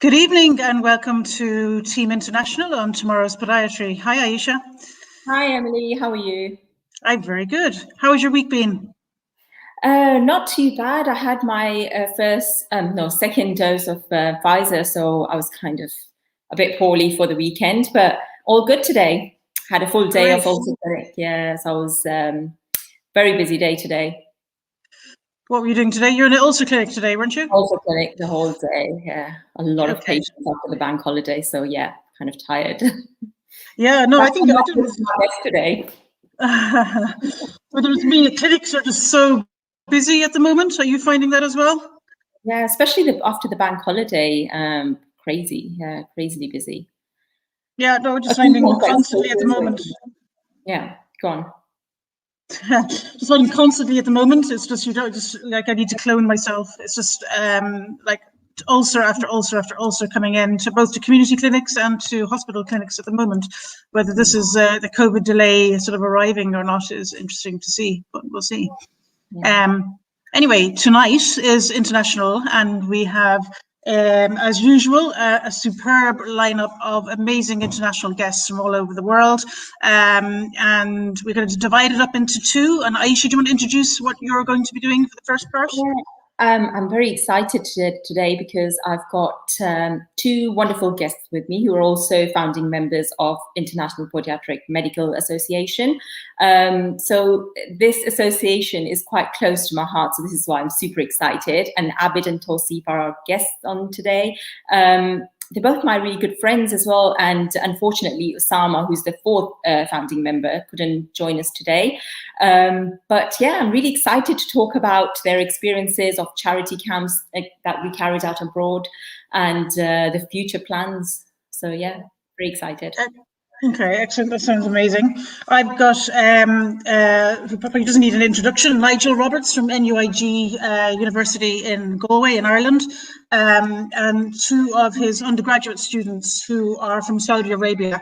Good evening and welcome to Team International on tomorrow's Podiatry. Hi, Aisha. Hi, Emily. How are you? I'm very good. How has your week been? Not too bad. I had my second dose of Pfizer, so I was kind of a bit poorly for the weekend, but all good today. Had a full day of ulcer clinic. Yes, I was very busy day today. What were you doing today? You're in an ulcer clinic today, weren't you? Ulcer clinic the whole day. Yeah, a lot of patients after the bank holiday, so yeah, kind of tired. Yeah, no, I think I did my best today. Whether it's me, clinics are just so busy at the moment. Are you finding that as well? Yeah, especially after the bank holiday, crazy. Yeah, crazily busy. Yeah, no, we're just finding constantly at the moment. Yeah, go on. Just finding constantly at the moment. It's just, you don't just like, I need to clone myself. It's just like ulcer after ulcer after ulcer coming in to both to community clinics and to hospital clinics at the moment. Whether this is the COVID delay sort of arriving or not is interesting to see, but we'll see. Yeah. Anyway, tonight is international, and we have, as usual, a superb lineup of amazing international guests from all over the world. And we're going to divide it up into two. And Aisha, do you want to introduce what you're going to be doing for the first part? Yeah. I'm very excited today because I've got two wonderful guests with me who are also founding members of International Podiatric Medical Association. So this association is quite close to my heart, so this is why I'm super excited. And Abid and Tosif are our guests on today. They're both my really good friends as well. And unfortunately, Osama, who's the fourth founding member, couldn't join us today. But yeah, I'm really excited to talk about their experiences of charity camps that we carried out abroad and the future plans. So yeah, very excited. Okay, excellent. That sounds amazing. I've got, who probably doesn't need an introduction, Nigel Roberts from NUIG University in Galway in Ireland, and two of his undergraduate students who are from Saudi Arabia.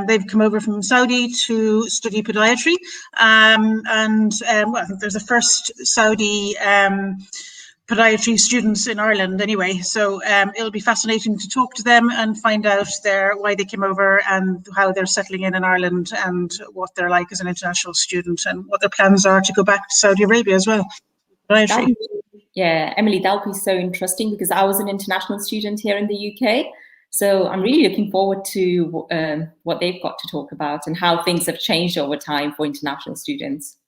They've come over from Saudi to study podiatry, well, I think there's a first Saudi podiatry students in Ireland anyway, so it'll be fascinating to talk to them and find out why they came over and how they're settling in Ireland and what they're like as an international student and what their plans are to go back to Saudi Arabia as well. Yeah, Emily, that'll be so interesting because I was an international student here in the UK. So I'm really looking forward to what they've got to talk about and how things have changed over time for international students.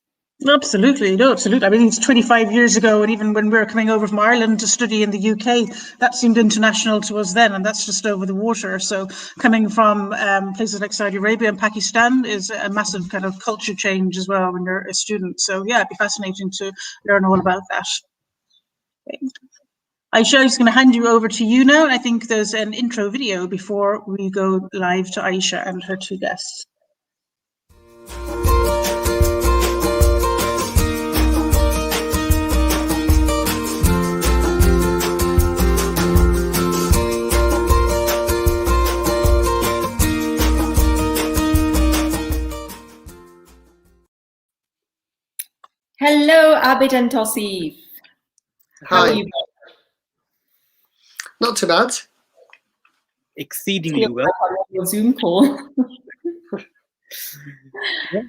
Absolutely, no, absolutely. I mean, it's 25 years ago, and even when we were coming over from Ireland to study in the UK, that seemed international to us then, and that's just over the water. So coming from places like Saudi Arabia and Pakistan is a massive kind of culture change as well when you're a student. So yeah, it'd be fascinating to learn all about that. Okay. Aisha is going to hand you over to you now. I think there's an intro video before we go live to Aisha and her two guests. Hello, Abid and Tosif. How are you? Not too bad. Exceedingly well. Your Zoom call.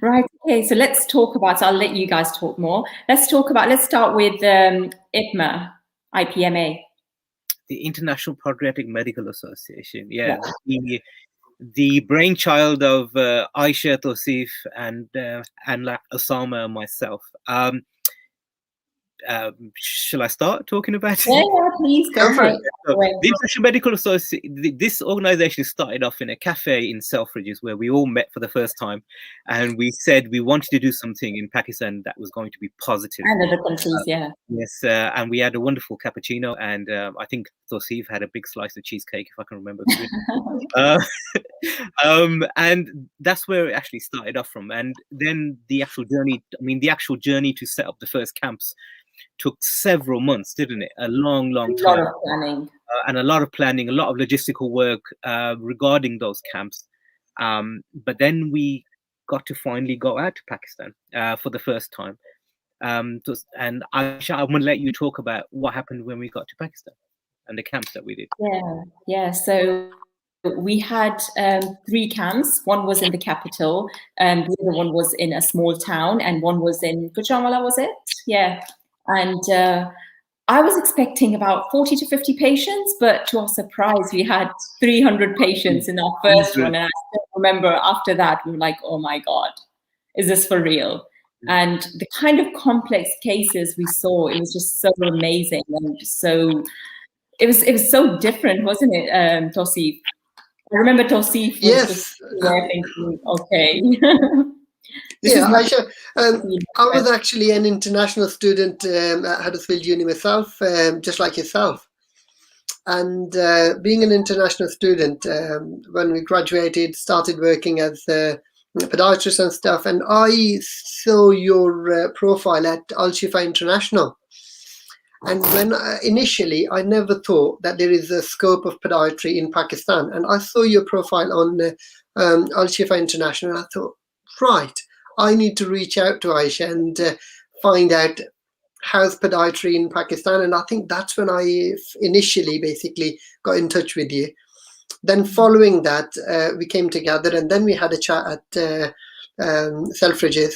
Right. Okay. So let's talk about. I'll let you guys talk more. Let's start with IPMA. The International Podiatric Medical Association. Yeah. The brainchild of Aisha, Tosif, and Osama and myself. Shall I start talking about it? Yeah, please go ahead. The International Medical Association, this organization started off in a cafe in Selfridges where we all met for the first time, and we said we wanted to do something in Pakistan that was going to be positive. And other countries, yeah. Yes, and we had a wonderful cappuccino, and I think Tosif had a big slice of cheesecake, if I can remember. And that's where it actually started off from. And then the actual journey to set up the first camps took several months, didn't it? A long time. A lot of planning. And a lot of planning, a lot of logistical work regarding those camps. But then we got to finally go out to Pakistan for the first time. And Aisha, I'm going to let you talk about what happened when we got to Pakistan. and the camps that we did. Yeah. So we had 3 camps. One was in the capital, and the other one was in a small town, and one was in Gujranwala, was it? Yeah. And I was expecting about 40 to 50 patients, but to our surprise, we had 300 patients in our first one. And I still remember after that, we were like, oh my God, is this for real? And the kind of complex cases we saw, it was just so amazing, and so it was so different, wasn't it, Tosif? I remember Tosif was just there thinking, okay. Aisha, I was actually an international student at Huddersfield Uni myself, just like yourself. And being an international student, when we graduated, started working as a podiatrist and stuff, and I saw your profile at Al Shifa International. And when initially, I never thought that there is a scope of podiatry in Pakistan. And I saw your profile on Al Shifa International, and I thought, right, I need to reach out to Aisha and find out how's podiatry in Pakistan. And I think that's when I initially basically got in touch with you. Then following that, we came together, and then we had a chat at Selfridges,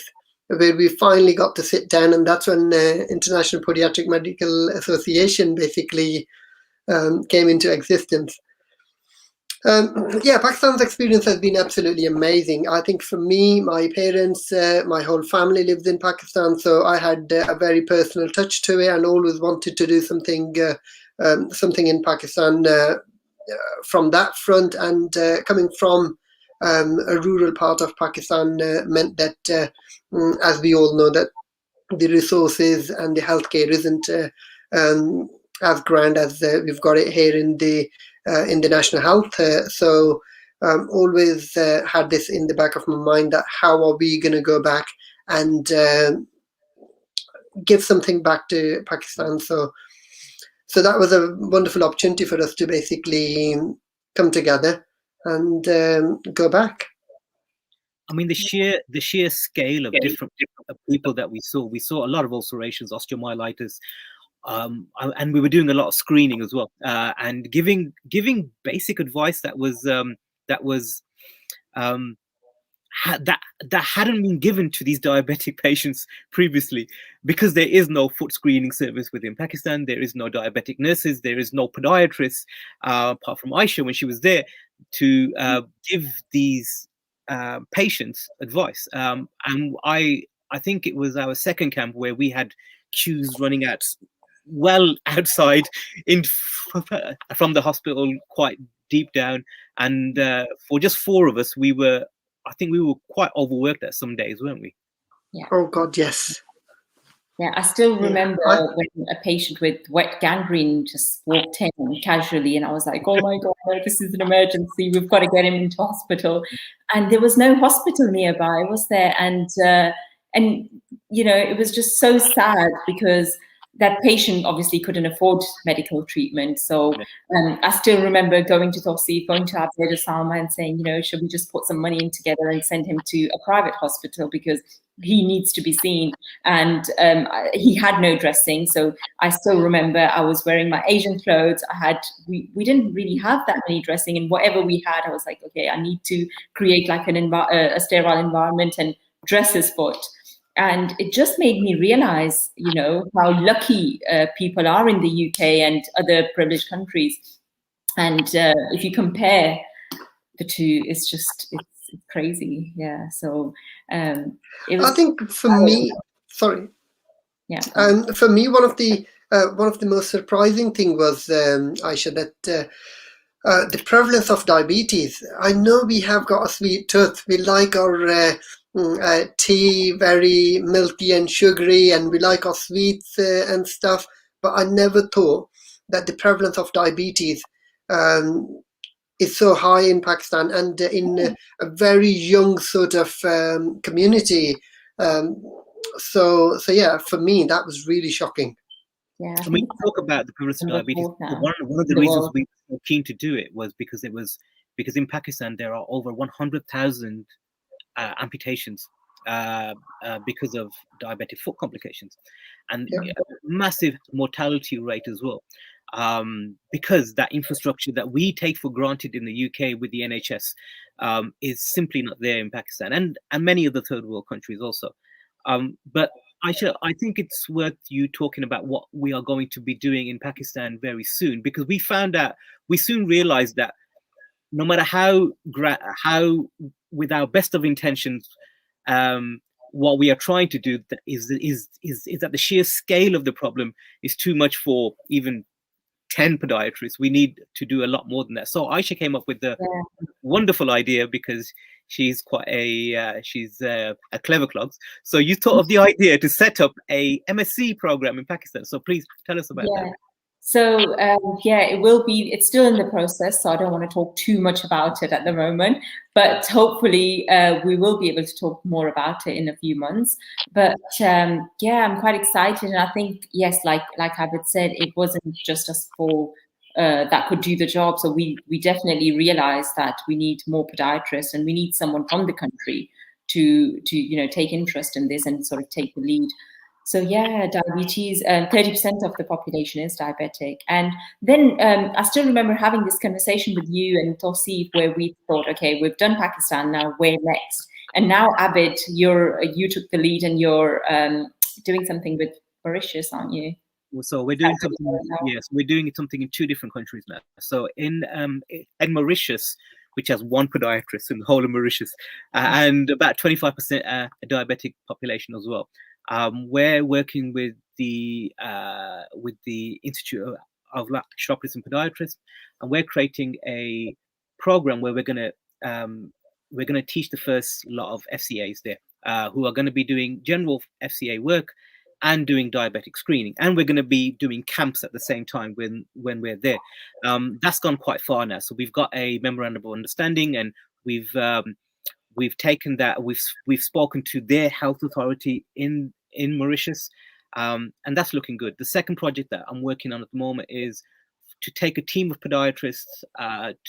where we finally got to sit down, and that's when International Podiatric Medical Association basically came into existence. Pakistan's experience has been absolutely amazing. I think for me, my parents, my whole family lives in Pakistan, so I had a very personal touch to it, and always wanted to do something in Pakistan from that front. And coming from a rural part of Pakistan meant that, as we all know, that the resources and the healthcare isn't as grand as we've got it here in the national health. So always had this in the back of my mind, that how are we going to go back and give something back to Pakistan. So that was a wonderful opportunity for us to basically come together and go back. I mean, the sheer scale of different people that we saw a lot of ulcerations, osteomyelitis, and we were doing a lot of screening as well, and giving basic advice that hadn't been given to these diabetic patients previously, because there is no foot screening service within Pakistan. There is no diabetic nurses. There is no podiatrists, apart from Aisha when she was there, to give these patients advice. And I think it was our second camp where we had queues running out well outside from the hospital, quite deep down, and for just 4 of us, I think we were quite overworked at some days, weren't we? Yeah. Oh God, yes. Yeah, I still remember when a patient with wet gangrene just walked in casually, and I was like, oh my God, this is an emergency. We've got to get him into hospital. And there was no hospital nearby, was there? And you know, it was just so sad, because that patient obviously couldn't afford medical treatment. So I still remember going to Tosif, going to Abdul Salma and saying, you know, should we just put some money in together and send him to a private hospital, because he needs to be seen. And he had no dressing. So I still remember I was wearing my Asian clothes. We didn't really have that many dressing, and whatever we had, I was like, okay, I need to create like a sterile environment and dress his foot. And it just made me realize, you know, how lucky people are in the UK and other privileged countries. And if you compare the two, it's crazy. Yeah. So it was. I think for me, sorry. Yeah. For me, one of the most surprising thing was, Aisha, that the prevalence of diabetes. I know we have got a sweet tooth. We like our tea very milky and sugary, and we like our sweets and stuff. But I never thought that the prevalence of diabetes is so high in Pakistan, and in a very young sort of community. So yeah, for me, that was really shocking. Yeah, I mean, talk about the prevalence of diabetes. One of the reasons we were keen to do it was because in Pakistan there are over 100,000 amputations because of diabetic foot complications, and massive mortality rate as well. because that infrastructure that we take for granted in the UK with the NHS is simply not there in Pakistan and many other third world countries also. But Aisha, I think it's worth you talking about what we are going to be doing in Pakistan very soon, because we soon realized that no matter how with our best of intentions, what we are trying to do is that the sheer scale of the problem is too much for even 10 podiatrists. We need to do a lot more than that. So Aisha came up with the wonderful idea, because she's quite she's a clever clogs. So you thought of the idea to set up a MSc program in Pakistan. So please tell us about that. So it's still in the process, so I don't want to talk too much about it at the moment, but hopefully we will be able to talk more about it in a few months. But I'm quite excited, and I think, yes, like Abid said, it wasn't just us four that could do the job. So we definitely realized that we need more podiatrists, and we need someone from the country to take interest in this and sort of take the lead. So diabetes, 30% of the population is diabetic. And then I still remember having this conversation with you and Tausif, where we thought, okay, we've done Pakistan, now where next? And now, Abid, you took the lead, and you're doing something with Mauritius, aren't you? So we're doing something. Yes, we're doing something in 2 different countries now. So in Mauritius, which has 1 podiatrist in the whole of Mauritius, and about 25% a diabetic population as well. We're working with the Institute of Chiropodists and Podiatrists, and we're creating a program where we're going to teach the first lot of FCAs there, who are going to be doing general FCA work and doing diabetic screening, and we're going to be doing camps at the same time when we're there. That's gone quite far now. So we've got a memorandum of understanding, and we've taken that. We've spoken to their health authority in Mauritius, and that's looking good. The second project that I'm working on at the moment is to take a team of podiatrists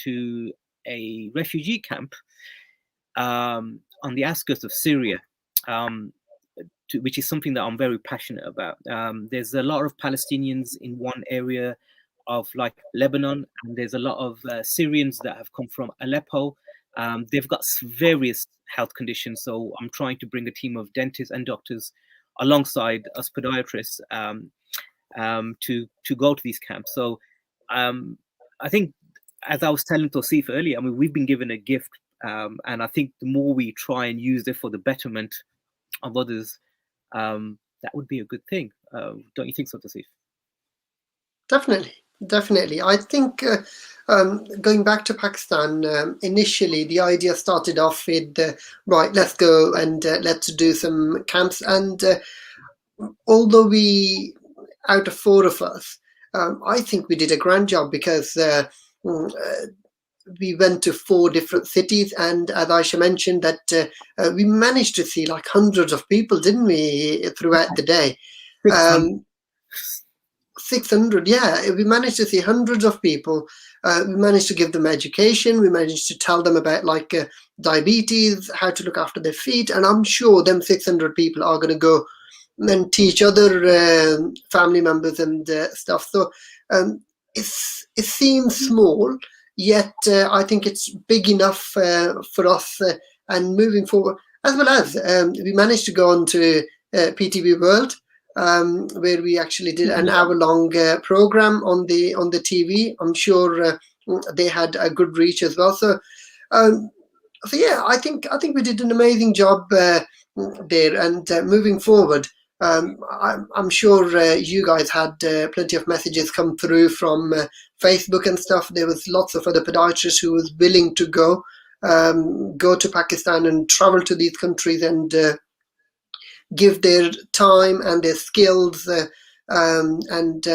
to a refugee camp on the outskirts of Syria, which is something that I'm very passionate about. There's a lot of Palestinians in one area of like Lebanon, and there's a lot of Syrians that have come from Aleppo. They've got various health conditions, so I'm trying to bring a team of dentists and doctors alongside us podiatrists to go to these camps. So I think, as I was telling Tausif earlier, I mean, we've been given a gift, and I think the more we try and use it for the betterment of others, that would be a good thing. Don't you think so, Tausif? Definitely. I think going back to Pakistan, initially the idea started off with, right, let's go and let's do some camps. And although out of 4 of us, I think we did a grand job, because we went to 4 different cities, and as Aisha mentioned, that we managed to see like hundreds of people, didn't we, throughout the day? 600, yeah. We managed to see hundreds of people. We managed to give them education. We managed to tell them about like diabetes, how to look after their feet. And I'm sure them 600 people are going to go and teach other family members and stuff. So it seems small, yet I think it's big enough for us. And moving forward, as well as we managed to go on to PTV World, where we actually did an hour-long program on the TV. I'm sure they had a good reach as well. So yeah, I think we did an amazing job there. And moving forward, I'm sure you guys had plenty of messages come through from Facebook and stuff. There was lots of other podiatrists who was willing to go to Pakistan and travel to these countries and give their time and their skills, and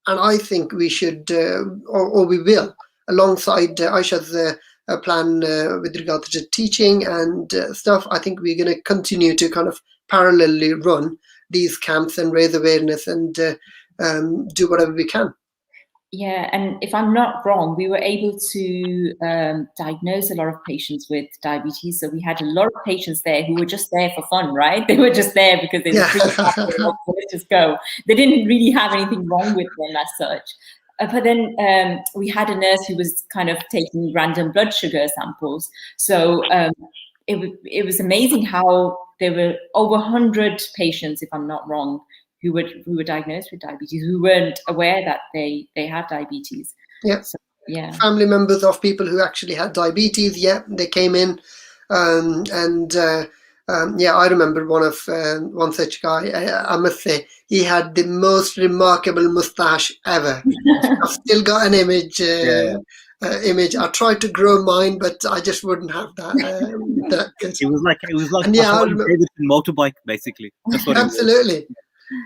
I think we should, or we will, alongside Aisha's plan with regards to teaching and stuff. I think we're going to continue to kind of parallelly run these camps and raise awareness and do whatever we can. Yeah, and if I'm not wrong, we were able to diagnose a lot of patients with diabetes. So we had a lot of patients there who were just there for fun, right? They were just there because they were free. Let's just go. They didn't really have anything wrong with them as such. But then we had a nurse who was kind of taking random blood sugar samples. So it was amazing how there were over 100 patients, if I'm not wrong, who were diagnosed with diabetes, who weren't aware that they had diabetes. Yeah. So, yeah. Family members of people who actually had diabetes. Yeah, they came in, yeah, I remember one such guy. I must say, he had the most remarkable mustache ever. I've still got an image. Image. I tried to grow mine, but I just wouldn't have that good. It was like and yeah, a motorbike, basically. That's what absolutely. It was.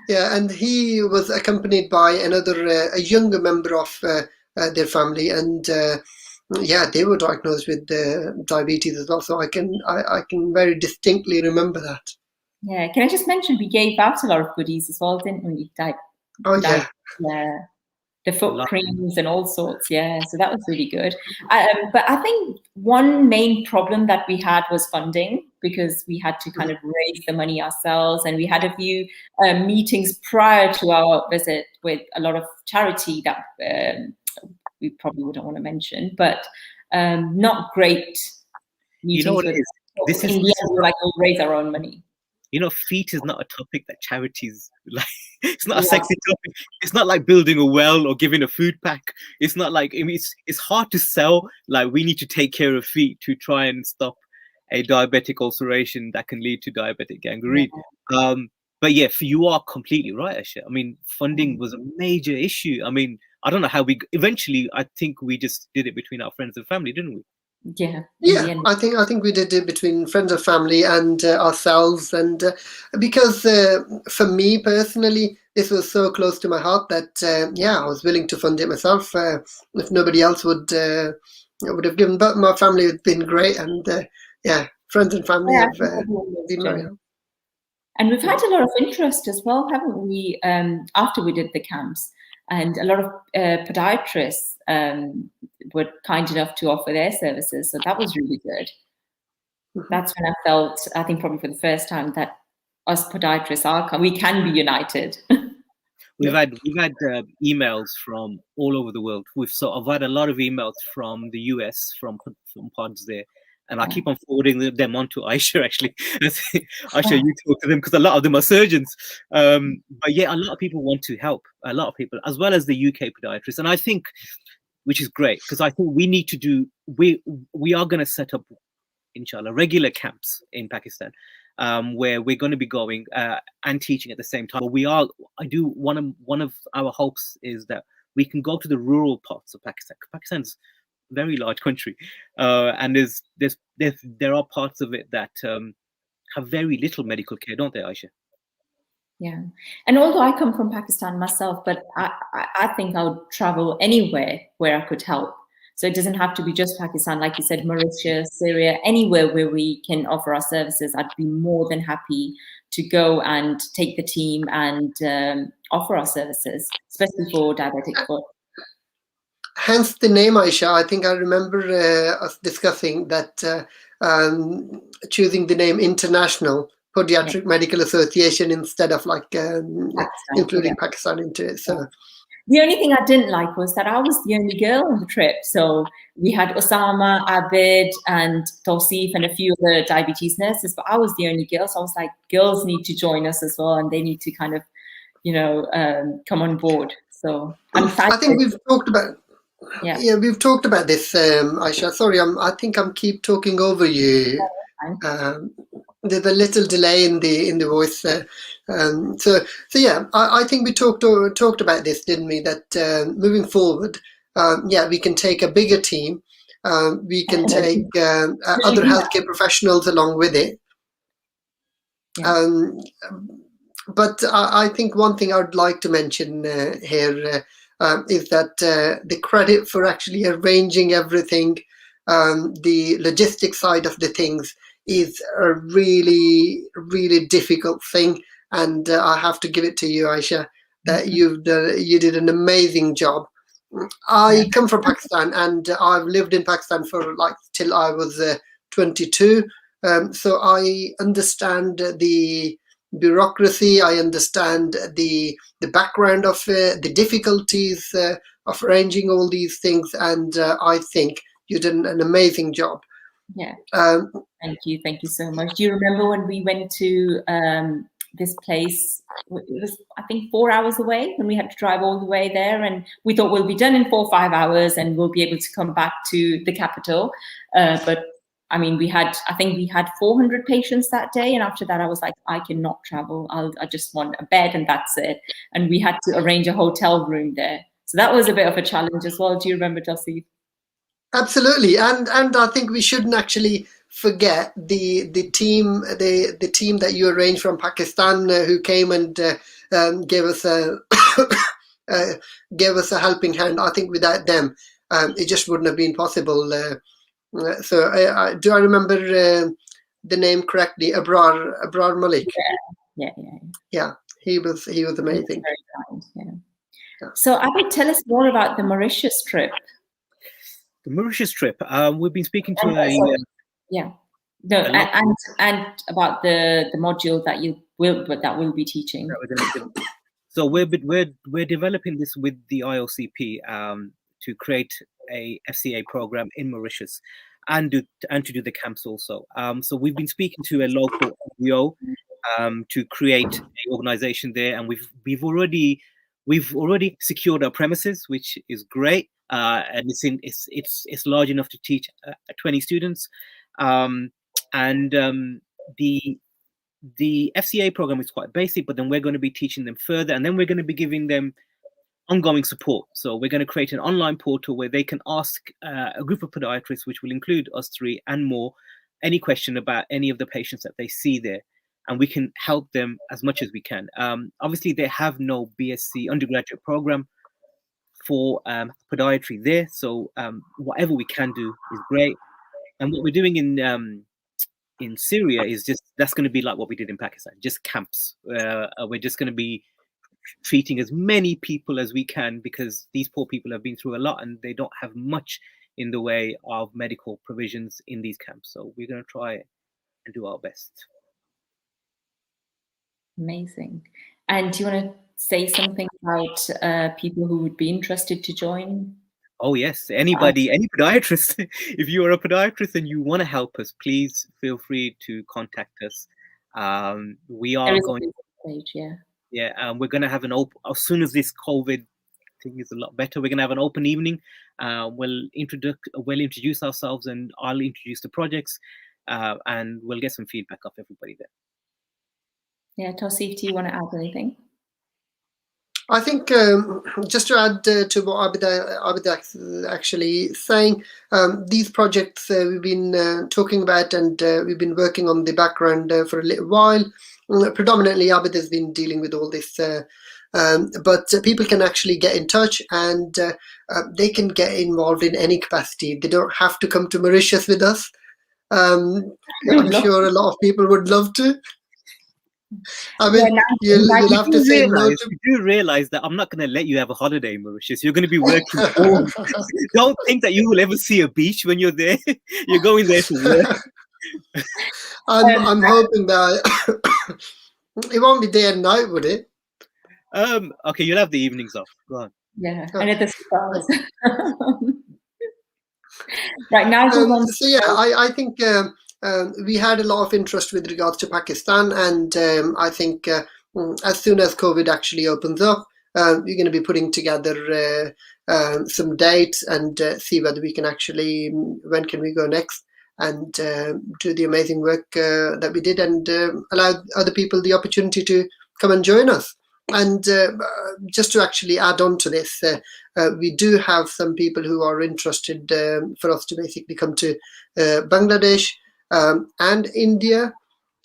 Yeah, and he was accompanied by another, a younger member of their family, and yeah, they were diagnosed with diabetes as well. So I can very distinctly remember that. Yeah, can I just mention we gave out a lot of goodies as well, didn't we? Yeah. Yeah. The foot creams and all sorts, yeah. So that was really good. But I think one main problem that we had was funding, because we had to kind of raise the money ourselves, and we had a few meetings prior to our visit with a lot of charity that we probably wouldn't want to mention, but not great meetings. You know what it is? This is we're like, we'll raise our own money. You know, feet is not a topic that charities like. It's not a sexy topic. It's not like building a well or giving a food pack. It's not like, I mean, it's hard to sell. Like, we need to take care of feet to try and stop a diabetic ulceration that can lead to diabetic gangrene. Yeah. But yeah, you are completely right, Aisha. I mean, funding was a major issue. I mean, I don't know how eventually, I think we just did it between our friends and family, didn't we? Yeah, I think we did it between friends and family and ourselves, and because for me personally, this was so close to my heart that yeah, I was willing to fund it myself. If nobody else would have given, but my family has been great, and yeah, friends and family have been very helpful. And we've had a lot of interest as well, haven't we? After we did the camps. And a lot of podiatrists were kind enough to offer their services. So that was really good. That's when I felt, I think probably for the first time, that us podiatrists we can be united. We've had emails from all over the world. I've had a lot of emails from the US, from pods there. And I keep on forwarding them on to Aisha, actually. Aisha, you talk to them, because a lot of them are surgeons. But yeah, a lot of people want to help, a lot of people, as well as the UK podiatrists. And I think, which is great, because I think we need to do, we are going to set up, inshallah, regular camps in Pakistan, where we're going to be going and teaching at the same time. But one of our hopes is that we can go to the rural parts of Pakistan. Pakistan's very large country, and there are parts of it that have very little medical care, don't they, Aisha? Yeah, and although I come from Pakistan myself, but I think I would travel anywhere where I could help. So it doesn't have to be just Pakistan, like you said, Mauritius, Syria, anywhere where we can offer our services. I'd be more than happy to go and take the team and offer our services, especially for diabetic foot. Hence the name, Aisha. I think I remember us discussing that choosing the name International Podiatric Medical Association instead of like including Pakistan into it. So the only thing I didn't like was that I was the only girl on the trip. So we had Osama, Abid, and Tausif, and a few other diabetes nurses, but I was the only girl. So I was like, girls need to join us as well, and they need to kind of, come on board. So I'm excited. I think we've talked about. Yeah, we've talked about this, Aisha. Sorry, I think I'm keep talking over you. There's a little delay in the voice there. So yeah, I think we talked about this, didn't we? That moving forward, yeah, we can take a bigger team. We can take other healthcare professionals along with it. But I think one thing I would like to mention here. Is that the credit for actually arranging everything, the logistic side of the things is a really, really difficult thing. And I have to give it to you, Aisha, that you did an amazing job I come from Pakistan, and I've lived in Pakistan for till I was 22. So I understand the bureaucracy. I understand the background of the difficulties of arranging all these things, and I think you did an amazing job. Yeah. Thank you so much. Do you remember when we went to this place? It was, I think, 4 hours away, when we had to drive all the way there, and we thought we'll be done in 4 or 5 hours and we'll be able to come back to the capital. But I mean, I think we had 400 patients that day, and after that I was like, I cannot travel. I just want a bed and that's it. And we had to arrange a hotel room there. So that was a bit of a challenge as well. Do you remember, Jossie? Absolutely, and I think we shouldn't actually forget the team that you arranged from Pakistan who came and gave us a helping hand. I think without them, it just wouldn't have been possible. So do I remember the name correctly? Abrar Malik. Yeah. He was amazing. Very kind, yeah. So Abid, tell us more about the Mauritius trip. The Mauritius trip. We've been speaking to and about the module that will be teaching. So we're developing this with the IOCP to create a FCA program in Mauritius, and to do the camps also. So we've been speaking to a local NGO to create an organization there, and we've already secured our premises, which is great. And it's large enough to teach 20 students, and the FCA program is quite basic, but then we're going to be teaching them further, and then we're going to be giving them ongoing support. So we're going to create an online portal where they can ask a group of podiatrists, which will include us three and more, any question about any of the patients that they see there, and we can help them as much as we can. Obviously, they have no BSc undergraduate program for podiatry there, so whatever we can do is great. And what we're doing in Syria is that's going to be like what we did in Pakistan, just camps. We're just going to be treating as many people as we can, because these poor people have been through a lot and they don't have much in the way of medical provisions in these camps. So we're going to try and do our best. Amazing. And do you want to say something about people who would be interested to join? Oh yes, any podiatrist. If you are a podiatrist and you want to help us, please feel free to contact us. We are going. We're going to have an open, as soon as this COVID thing is a lot better, we're going to have an open evening. We'll introduce ourselves, and I'll introduce the projects, and we'll get some feedback off everybody there. Yeah, Tausif, do you want to add anything? I think just to add to what Abid actually saying, these projects we've been talking about, and we've been working on the background for a little while. Predominantly, Abid has been dealing with all this, but people can actually get in touch, and they can get involved in any capacity. They don't have to come to Mauritius with us. I'm sure a lot of people would love to. I mean, you'll have to say no to... You do realize that I'm not going to let you have a holiday in Mauritius. You're going to be working. Don't think that you will ever see a beach when you're there. You're going there to work. I'm hoping that it won't be day and night, would it? Okay, you'll have the evenings off. Go on. Yeah, and at the stars. Right now. So yeah, I think. We had a lot of interest with regards to Pakistan, and I think as soon as COVID actually opens up, we're going to be putting together some dates and see whether we can actually, when can we go next, and do the amazing work that we did, and allow other people the opportunity to come and join us. And just to actually add on to this, we do have some people who are interested for us to basically come to Bangladesh, and India,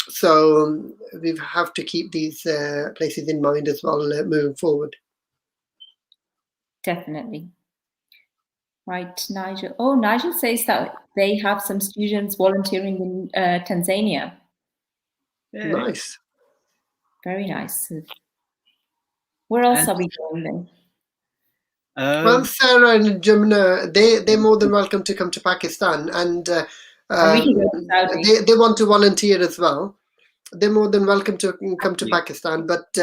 so we have to keep these places in mind as well moving forward. Definitely. Right, Nigel. Oh, Nigel says that they have some students volunteering in Tanzania. Yeah. Nice. Very nice. Where else are we going then? Sarah and Jumna, they're more than welcome to come to Pakistan, and we can go to Saudi. they want to volunteer as well. They're more than welcome to come to Pakistan. But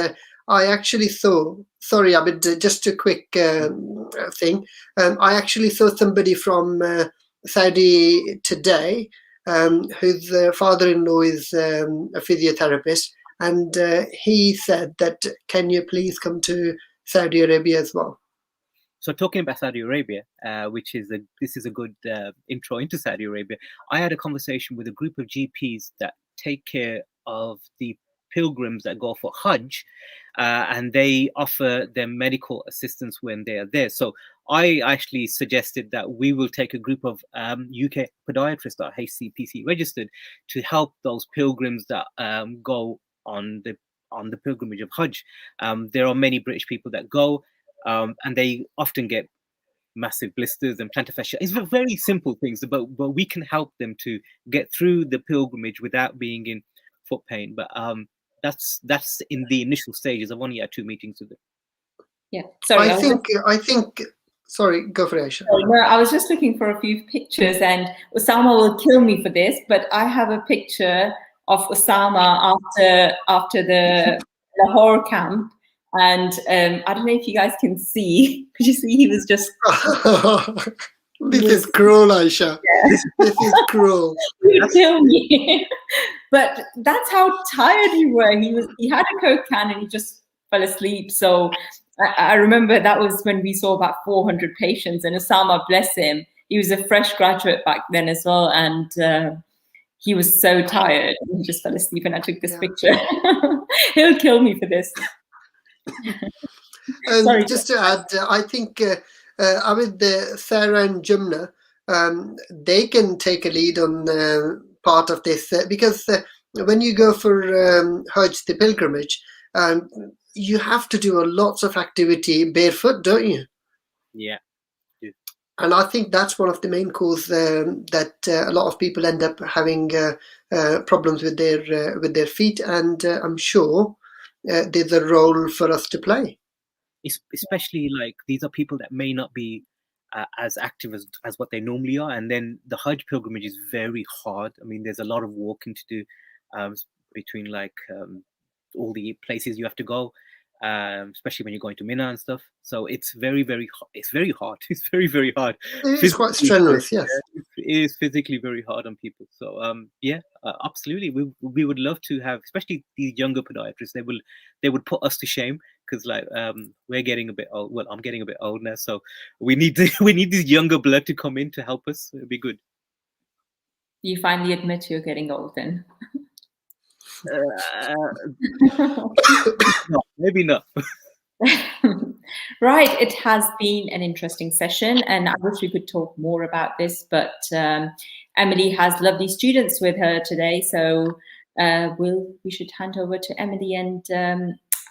I actually saw, sorry, Abid, just a quick thing. I actually saw somebody from Saudi today, whose father-in-law is a physiotherapist, and he said that, can you please come to Saudi Arabia as well? So talking about Saudi Arabia, this is a good intro into Saudi Arabia. I had a conversation with a group of GPs that take care of the pilgrims that go for Hajj, and they offer them medical assistance when they are there. So I actually suggested that we will take a group of UK podiatrists that are HCPC registered to help those pilgrims that go on the pilgrimage of Hajj. There are many British people that go. And they often get massive blisters and plantar fascia. It's very simple things, but we can help them to get through the pilgrimage without being in foot pain. But that's in the initial stages. I've only had 2 meetings with them. Yeah, sorry. I think. Sorry, go for it, Aisha. No, I was just looking for a few pictures, and Osama will kill me for this, but I have a picture of Osama after the Lahore camp. And I don't know if you guys can see. Could you see he was just... This is cruel, Aisha. Yeah. This is cruel. He would kill me. But that's how tired he was. He had a Coke can and he just fell asleep. So I remember that was when we saw about 400 patients. And Osama, bless him, he was a fresh graduate back then as well. And he was so tired. He just fell asleep and I took this picture. He'll kill me for this. Sorry, just to add, I think Sarah and Jumna, they can take a lead on part of this because when you go for Hajj, the pilgrimage, you have to do lots of activity barefoot, don't you? Yeah. And I think that's one of the main causes that a lot of people end up having problems with their feet, and I'm sure there's a role for us to play. Especially like these are people that may not be as active as what they normally are, and then the Hajj pilgrimage is very hard. I mean, there's a lot of walking to do between like all the places you have to go, especially when you're going to Mina and stuff. So it's very hard. It's very hard. It's quite strenuous, yes. It is physically very hard on people. So absolutely, we would love to have, especially these younger podiatrists. They would put us to shame because like we're getting a bit old. Well, I'm getting a bit old now, so we need this younger blood to come in to help us. It'd be good. You finally admit you're getting old then. No, maybe not. Right, it has been an interesting session and I wish we could talk more about this, but Emily has lovely students with her today, so we should hand over to Emily, and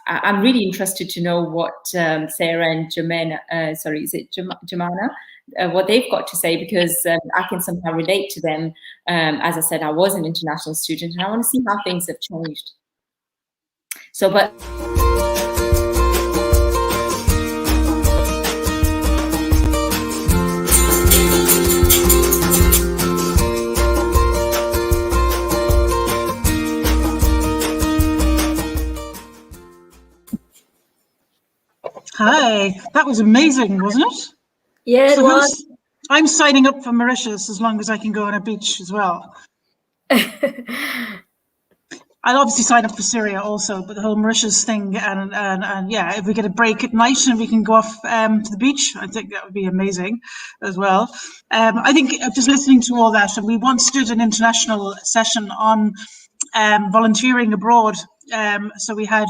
I'm really interested to know what Sarah and Jumana, Jumana, what they've got to say, because I can somehow relate to them. As I said, I was an international student and I want to see how things have changed. So, but... Hi, that was amazing, wasn't it? Yeah, it was. I'm signing up for Mauritius as long as I can go on a beach as well. I'll obviously sign up for Syria also, but the whole Mauritius thing and yeah, if we get a break at night and we can go off to the beach, I think that would be amazing as well. I think just listening to all that, and we once did an international session on volunteering abroad. So we had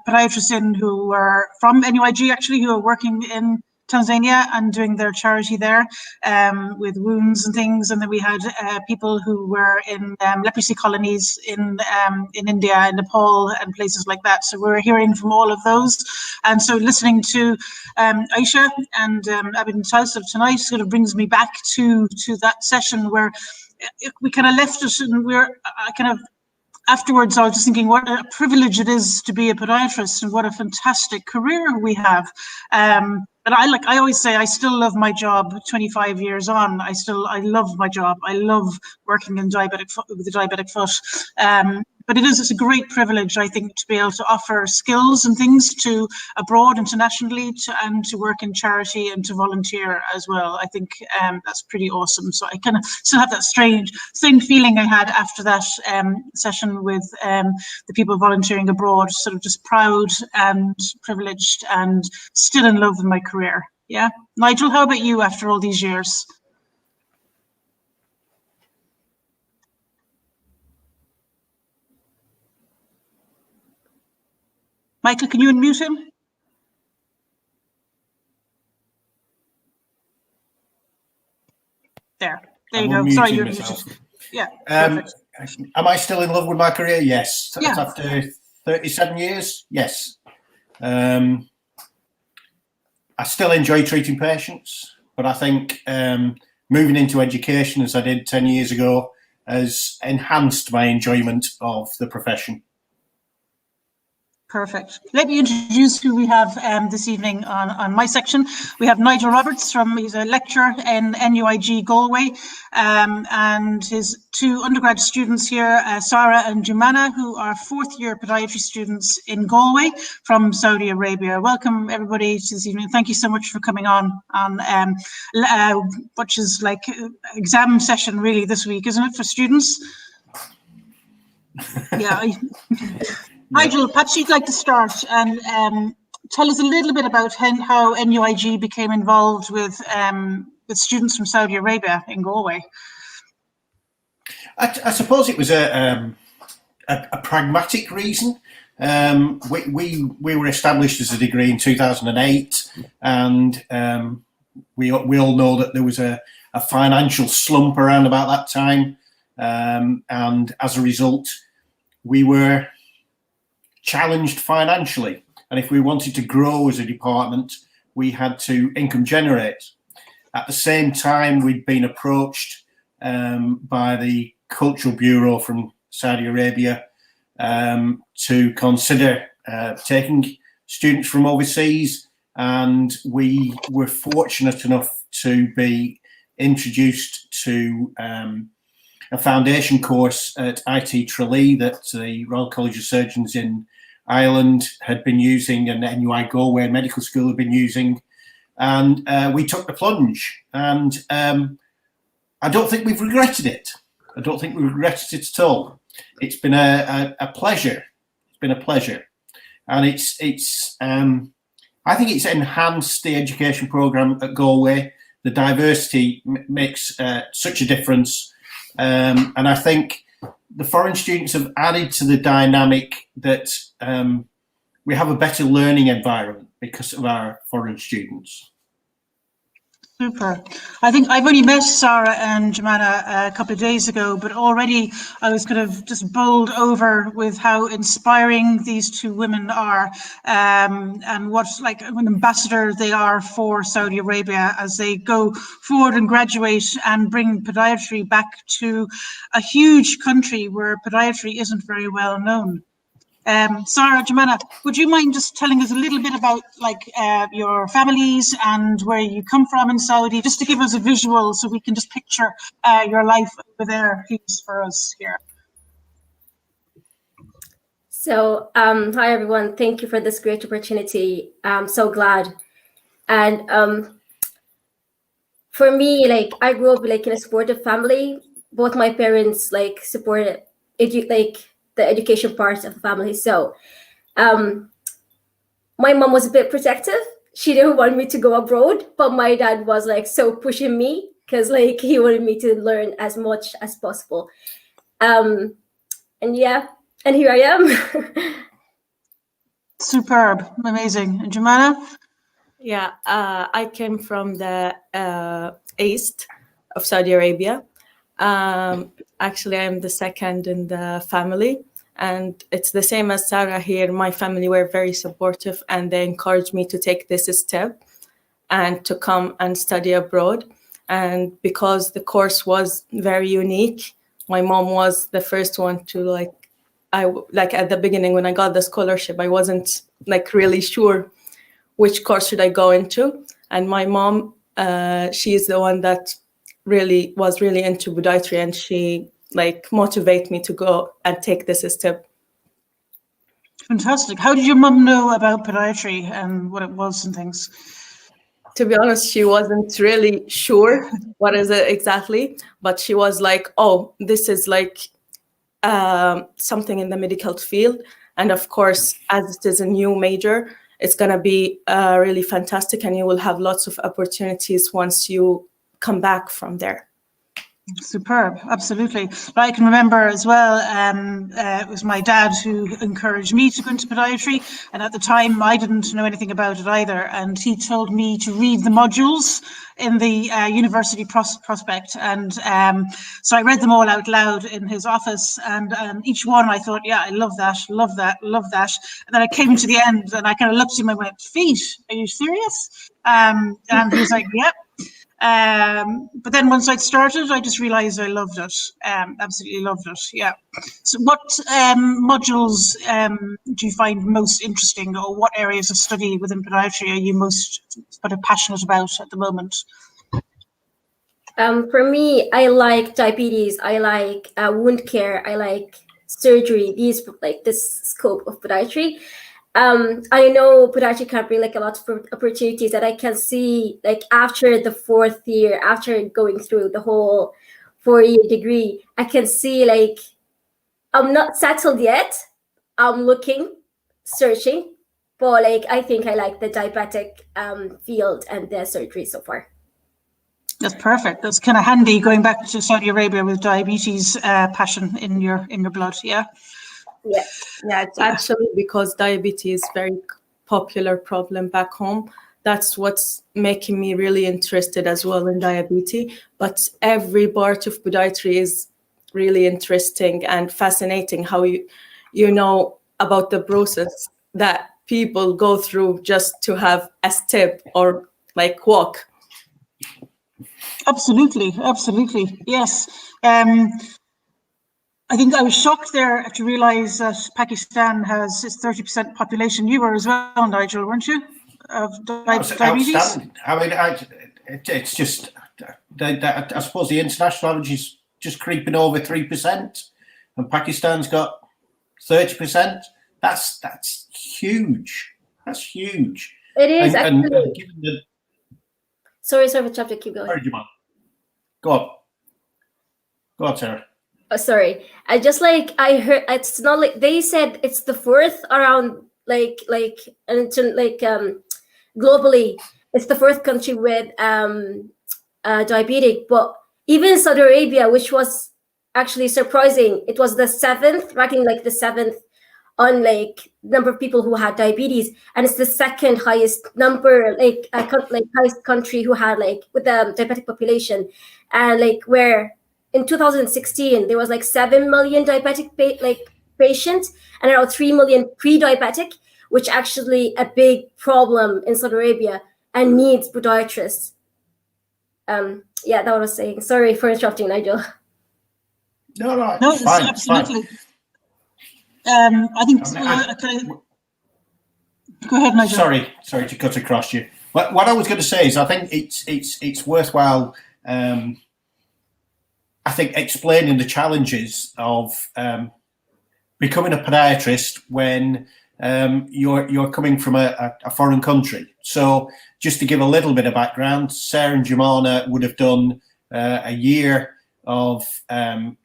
podiatrists in who were from NUIG actually, who are working in Tanzania and doing their charity there with wounds and things, and then we had people who were in leprosy colonies in India and Nepal and places like that. So we're hearing from all of those, and so listening to Aisha and Abid Talsif tonight sort of brings me back to that session where we kind of left it, and we're kind of afterwards, I was just thinking what a privilege it is to be a podiatrist, and what a fantastic career we have. But I always say I still love my job 25 years on. I love my job. I love working in with the diabetic foot. But it's a great privilege, I think, to be able to offer skills and things to abroad, internationally, and to work in charity and to volunteer as well. I think that's pretty awesome. So I kind of still have that same feeling I had after that session with the people volunteering abroad, sort of just proud and privileged and still in love with my career. Yeah. Nigel, how about you after all these years? Michael, can you unmute him? There you go. Sorry, you're muted. Yeah. Am I still in love with my career? Yes. Yeah. After 37 years, yes. I still enjoy treating patients, but I think moving into education, as I did 10 years ago, has enhanced my enjoyment of the profession. Perfect. Let me introduce who we have this evening on my section. We have Nigel Roberts, he's a lecturer in NUIG Galway, and his two undergrad students here, Sarah and Jumana, who are fourth-year podiatry students in Galway from Saudi Arabia. Welcome, everybody, this evening. Thank you so much for coming on which is like exam session, really, this week, isn't it, for students? Yeah. Nigel, perhaps you'd like to start and tell us a little bit about how NUIG became involved with students from Saudi Arabia in Galway. I suppose it was a pragmatic reason. We were established as a degree in 2008, and we all know that there was a financial slump around about that time, and as a result, we were challenged financially, and if we wanted to grow as a department, we had to income generate. At the same time, we'd been approached by the Cultural Bureau from Saudi Arabia to consider taking students from overseas, and we were fortunate enough to be introduced to a foundation course at IT Tralee that the Royal College of Surgeons in Ireland had been using, and NUI Galway Medical School had been using, and we took the plunge, and I don't think we've regretted it. I don't think we've regretted it at all. It's been a pleasure. It's been a pleasure, and I think it's enhanced the education programme at Galway. The diversity makes such a difference, and I think the foreign students have added to the dynamic that we have a better learning environment because of our foreign students. Super. I think I've only met Sarah and Jumana a couple of days ago, but already I was kind of just bowled over with how inspiring these two women are, and what like an ambassador they are for Saudi Arabia as they go forward and graduate and bring podiatry back to a huge country where podiatry isn't very well known. Sarah, Jumana, would you mind just telling us a little bit about like your families and where you come from in Saudi, just to give us a visual so we can just picture your life over there, please, for us here. So, hi everyone, thank you for this great opportunity. I'm so glad. And for me, like I grew up like in a supportive family. Both my parents like supported the education part of the family. So my mom was a bit protective. She didn't want me to go abroad, but my dad was like so pushing me because like he wanted me to learn as much as possible. And yeah, and here I am. Superb, amazing. And Jumana? Yeah, I came from the east of Saudi Arabia. Actually, I'm the second in the family, and it's the same as Sarah here. My family were very supportive, and they encouraged me to take this step and to come and study abroad. And because the course was very unique, my mom was the first one to like like at the beginning when I got the scholarship, I wasn't like really sure which course should I go into. And my mom, she is the one that was really into podiatry, and she like motivate me to go and take this step. Fantastic. How did your mum know about podiatry and what it was and things? To be honest, she wasn't really sure what is it exactly, but she was like, oh, this is like something in the medical field. And of course, as it is a new major, it's going to be really fantastic, and you will have lots of opportunities once you come back from there. Superb, absolutely. But I can remember as well, it was my dad who encouraged me to go into podiatry, and at the time I didn't know anything about it either, and he told me to read the modules in the university prospect, and so I read them all out loud in his office, and each one I thought, yeah, I love that, love that, love that, and then I came to the end and I kind of looked at him and went, feet, are you serious? And he was like, yep. But then once I'd started, I just realized I loved it. Absolutely loved it. Yeah. So what modules do you find most interesting, or what areas of study within podiatry are you most sort of passionate about at the moment? For me, I like diabetes. I like wound care. I like surgery. These like this scope of podiatry. I know podiatry can bring like a lot of opportunities that I can see like after the 4th year, after going through the whole 4-year degree, I can see like I'm not settled yet. I'm looking, searching, but like I think I like the diabetic field and the surgery so far. That's perfect. That's kind of handy going back to Saudi Arabia with diabetes passion in your blood. Yeah. Yeah, it's actually because diabetes is very popular problem back home. That's what's making me really interested as well in diabetes. But every part of podiatry is really interesting and fascinating, how you know about the process that people go through just to have a step or like walk. Absolutely, absolutely. Yes. I think I was shocked there to realize that Pakistan has its 30% population. You were as well, Nigel, weren't you? Of diabetes? Outstanding. I mean, it's just, I suppose the international average is just creeping over 3%, and Pakistan's got 30%. That's huge. That's huge. It is and actually. Given the, sorry for chapter. Keep going. Sorry, Jamal. Go on, Sarah. Oh, sorry. I just like I heard it's not like they said it's the 4th around like globally it's the 4th country with diabetic, but even Saudi Arabia, which was actually surprising, it was the 7th, ranking like the 7th on like number of people who had diabetes, and it's the 2nd highest number highest country who had like with the diabetic population, and like where in 2016 there was like 7 million diabetic patients and around 3 million pre-diabetic, which actually a big problem in Saudi Arabia and needs podiatrists. Yeah, that what I was saying. Sorry for interrupting, Nigel. No, No, it's fine. absolutely. It's fine. I think. Go ahead, Nigel. Sorry to cut across you. What I was going to say is, I think it's worthwhile. I think explaining the challenges of becoming a podiatrist when you're coming from a foreign country. So just to give a little bit of background, Sarah and Jemana would have done a year of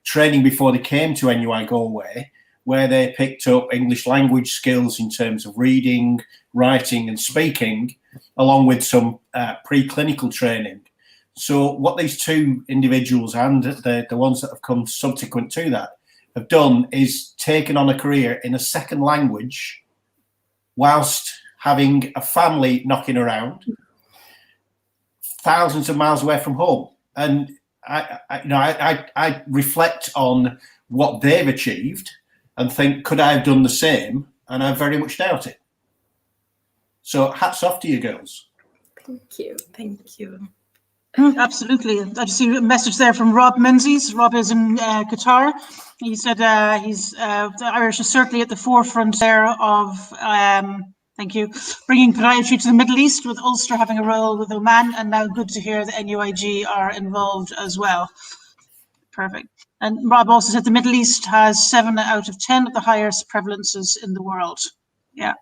training before they came to NUI Galway, where they picked up English language skills in terms of reading, writing and speaking, along with some preclinical training. So what these two individuals and the ones that have come subsequent to that have done is taken on a career in a second language whilst having a family knocking around thousands of miles away from home. And I reflect on what they've achieved and think, could I have done the same? And I very much doubt it. So hats off to you girls. Thank you. Thank you. Absolutely. I just see a message there from Rob Menzies. Rob is in Qatar. He said the Irish are certainly at the forefront there of, thank you, bringing podiatry to the Middle East, with Ulster having a role with Oman, and now good to hear that NUIG are involved as well. Perfect. And Rob also said the Middle East has 7 out of 10 of the highest prevalences in the world. Yeah.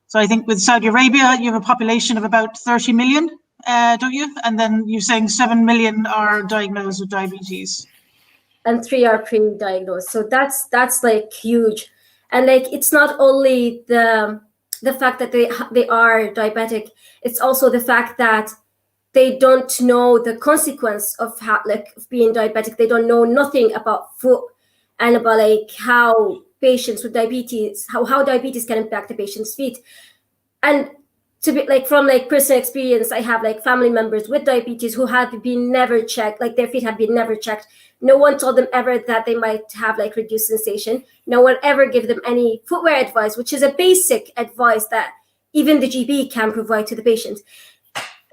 So I think with Saudi Arabia, you have a population of about 30 million, don't you? And then you're saying 7 million are diagnosed with diabetes. And 3 are pre-diagnosed. So that's like huge. And like, it's not only the fact that they are diabetic, it's also the fact that they don't know the consequence of of being diabetic. They don't know nothing about food and about like how patients with diabetes, how diabetes can impact the patient's feet. And to be like, from like personal experience, I have like family members with diabetes who have been never checked, like their feet have been never checked. No one told them ever that they might have like reduced sensation. No one ever gave them any footwear advice, which is a basic advice that even the GP can provide to the patient.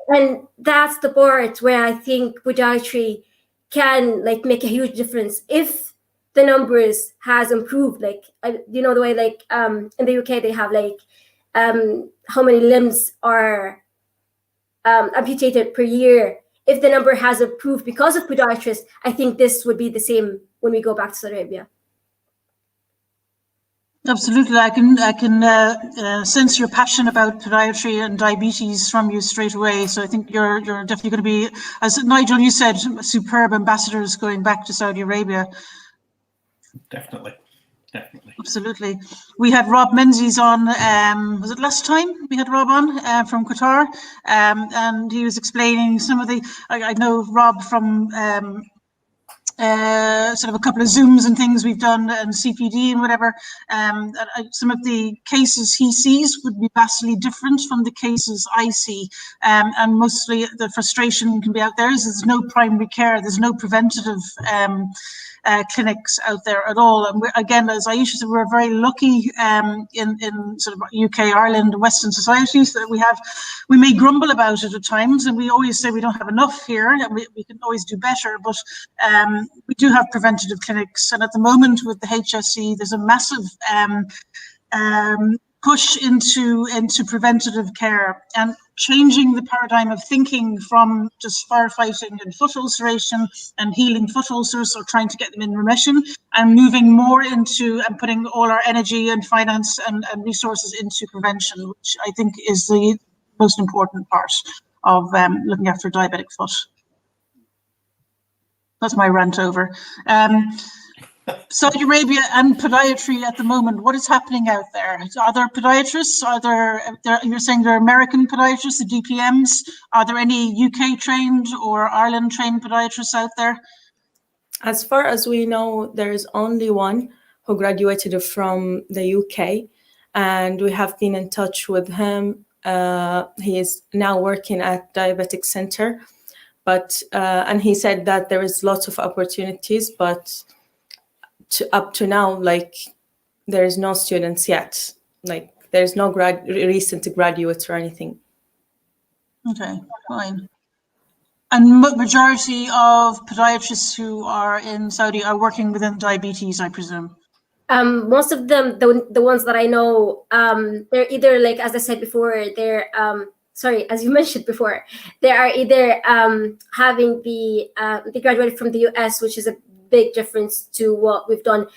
And that's the part where I think podiatry can like make a huge difference if the numbers has improved. Like, you know, the way like in the UK they have like how many limbs are amputated per year. If the number has improved because of podiatrists, I think this would be the same when we go back to Saudi Arabia. Absolutely, I can sense your passion about podiatry and diabetes from you straight away. So I think you're definitely going to be, as Nigel, you said, superb ambassadors going back to Saudi Arabia. Definitely. Absolutely. We had Rob Menzies on, was it last time we had Rob on from Qatar? And he was explaining some of the, I know Rob from sort of a couple of Zooms and things we've done and CPD and whatever. Some of the cases he sees would be vastly different from the cases I see. And mostly the frustration can be out there is there's no primary care, there's no preventative clinics out there at all. And again, as Aisha said, we're very lucky in sort of UK, Ireland, Western societies that we may grumble about it at times, and we always say we don't have enough here, and we can always do better, but we do have preventative clinics. And at the moment with the HSE, there's a massive push into preventative care and changing the paradigm of thinking from just firefighting and foot ulceration and healing foot ulcers or trying to get them in remission, and moving more into and putting all our energy and finance and resources into prevention, which I think is the most important part of looking after diabetic foot. That's my rant over. Saudi Arabia and podiatry at the moment, what is happening out there? Are there podiatrists? You're saying there are American podiatrists, the DPMs. Are there any UK trained or Ireland trained podiatrists out there? As far as we know, there is only one who graduated from the UK, and we have been in touch with him. He is now working at Diabetic Center, but and he said that there is lots of opportunities, but up to now, like, there's no students yet. Like, there's no recent graduates or anything. Okay, fine. And majority of podiatrists who are in Saudi are working within diabetes, I presume. Most of them, the ones that I know, they're either, like, as I said before, they're sorry, as you mentioned before, they are either having they graduated from the US, which is a big difference to what we've done.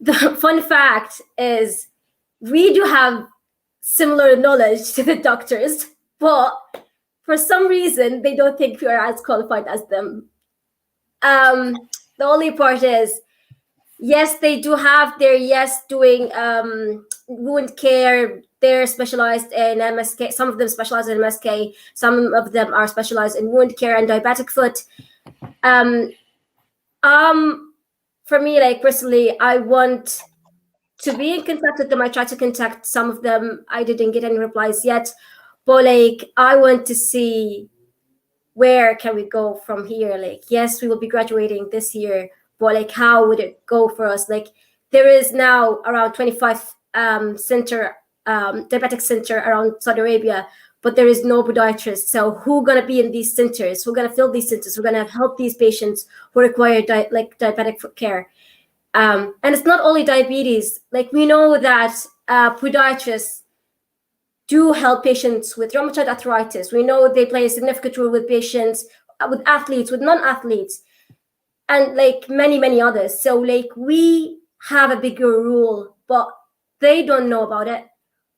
The fun fact is we do have similar knowledge to the doctors, but for some reason they don't think we are as qualified as them. The only part is, yes, they do have their doing wound care. They're specialized in MSK. Some of them specialize in MSK. Some of them are specialized in wound care and diabetic foot. For me, like, personally, I want to be in contact with them. I tried to contact some of them. I didn't get any replies yet, but like, I want to see where can we go from here. Like, yes, we will be graduating this year, but like, how would it go for us? Like, there is now around 25 diabetic center around Saudi Arabia, but there is no podiatrist. So who gonna be in these centers? Who gonna fill these centers? Who gonna help these patients who require diabetic care? And it's not only diabetes. Like, we know that podiatrists do help patients with rheumatoid arthritis. We know they play a significant role with patients, with athletes, with non-athletes, and like many others. So like, we have a bigger role, but they don't know about it.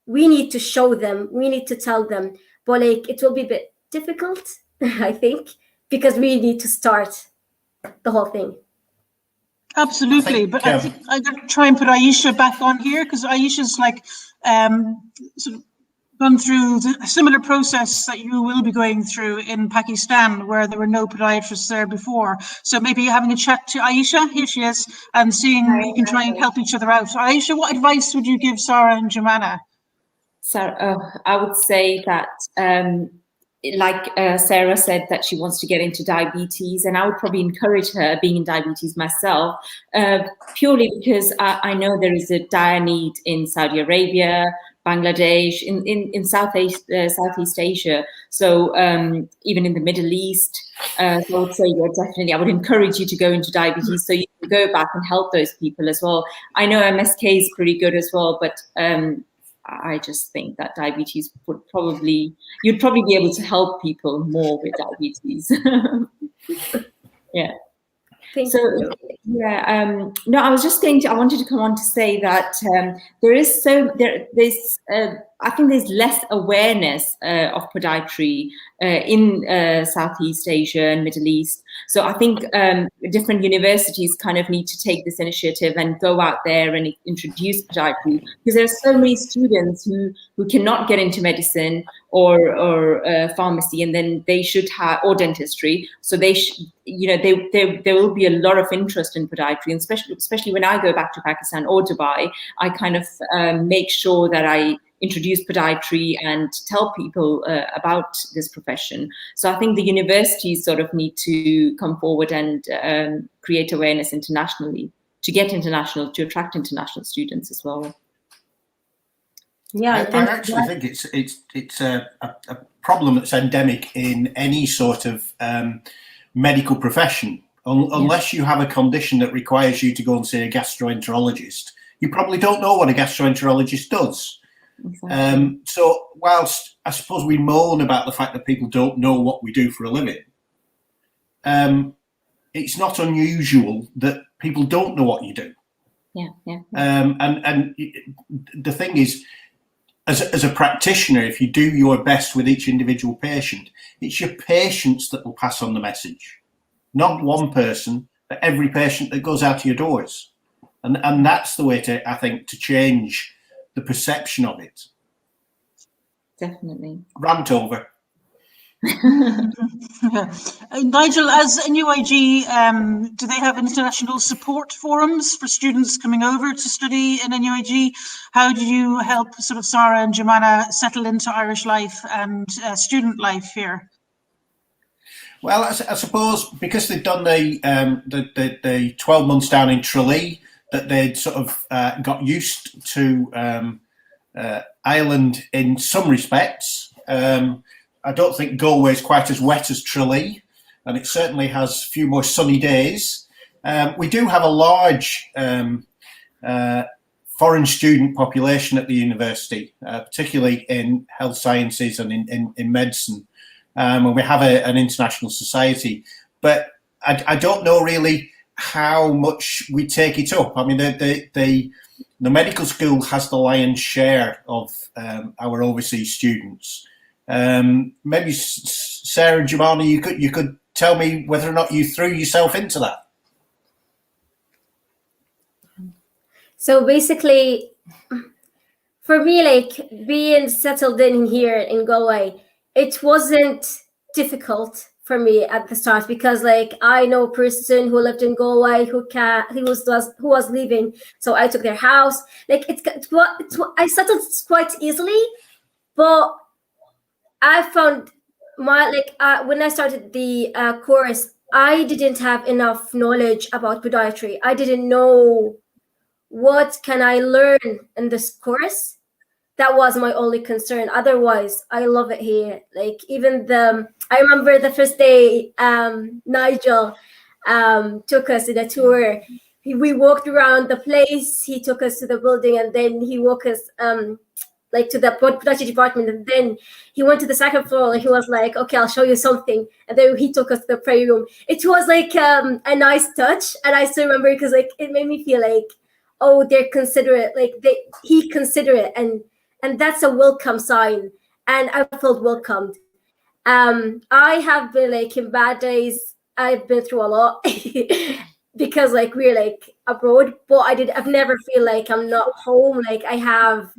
We need to show them, we need to tell them, but like, it will be a bit difficult, I think, because we need to start the whole thing. Absolutely, but I think I'm going to try and put Aisha back on here, because Aisha's like sort of gone through a similar process that you will be going through in Pakistan, where there were no podiatrists there before. So maybe having a chat to Aisha, here she is, and seeing you can try and help each other out. So Aisha, what advice would you give Sarah and Jemana? So I would say that, like Sarah said, that she wants to get into diabetes, and I would probably encourage her, being in diabetes myself, purely because I know there is a dire need in Saudi Arabia, Bangladesh, in Southeast Asia, so even in the Middle East. So I would say, yeah, definitely, I would encourage you to go into diabetes so you can go back and help those people as well. I know MSK is pretty good as well, but I just think that diabetes would you'd probably be able to help people more with diabetes. Yeah. Thank So you. yeah, no, I wanted to come on to say that there's I think there's less awareness of podiatry in Southeast Asia and Middle East. So I think different universities kind of need to take this initiative and go out there and introduce podiatry, because there are so many students who cannot get into medicine or pharmacy, and then they should have, or dentistry. So there will be a lot of interest in podiatry, and especially when I go back to Pakistan or Dubai, I kind of make sure that I introduce podiatry and tell people about this profession. So I think the universities sort of need to come forward and create awareness internationally to attract international students as well. Yeah, I actually think it's a problem that's endemic in any sort of medical profession. Unless you have a condition that requires you to go and see a gastroenterologist, you probably don't know what a gastroenterologist does. Exactly. So whilst I suppose we moan about the fact that people don't know what we do for a living, it's not unusual that people don't know what you do. Yeah. And the thing is, as a practitioner, if you do your best with each individual patient, it's your patients that will pass on the message, not one person, but every patient that goes out your doors. And that's the way I think, to change the perception of it. Definitely. Rant over. Nigel, as NUIG, do they have international support forums for students coming over to study in NUIG? How do you help sort of Sarah and Jemana settle into Irish life and student life here? Well, I suppose because they've done the 12 months down in Tralee, that they'd sort of got used to Ireland in some respects. I don't think Galway is quite as wet as Tralee, and it certainly has a few more sunny days. We do have a large foreign student population at the university, particularly in health sciences and in medicine, and we have an international society. But I don't know really how much we take it up. I mean, the medical school has the lion's share of our overseas students. Maybe Sarah and Jemana, you could tell me whether or not you threw yourself into that. So basically, for me, like being settled in here in Galway, it wasn't difficult for me at the start, because like I know a person who lived in Galway who was leaving, so I took their house. Like I settled quite easily, but I found when I started the course, I didn't have enough knowledge about podiatry. I didn't know what can I learn in this course. that was my only concern. Otherwise, I love it here. Like even I remember the first day Nigel took us in a tour. We walked around the place. He took us to the building, and then he walked us like to the podiatry department, and then he went to the second floor. And he was like, "Okay, I'll show you something." And then he took us to the prayer room. It was like a nice touch, and I still remember because like it made me feel like, oh, they're considerate. Like he considerate, and that's a welcome sign. And I felt welcomed. I have been like in bad days. I've been through a lot because like we're like abroad, but I've never feel like I'm not home. Like I have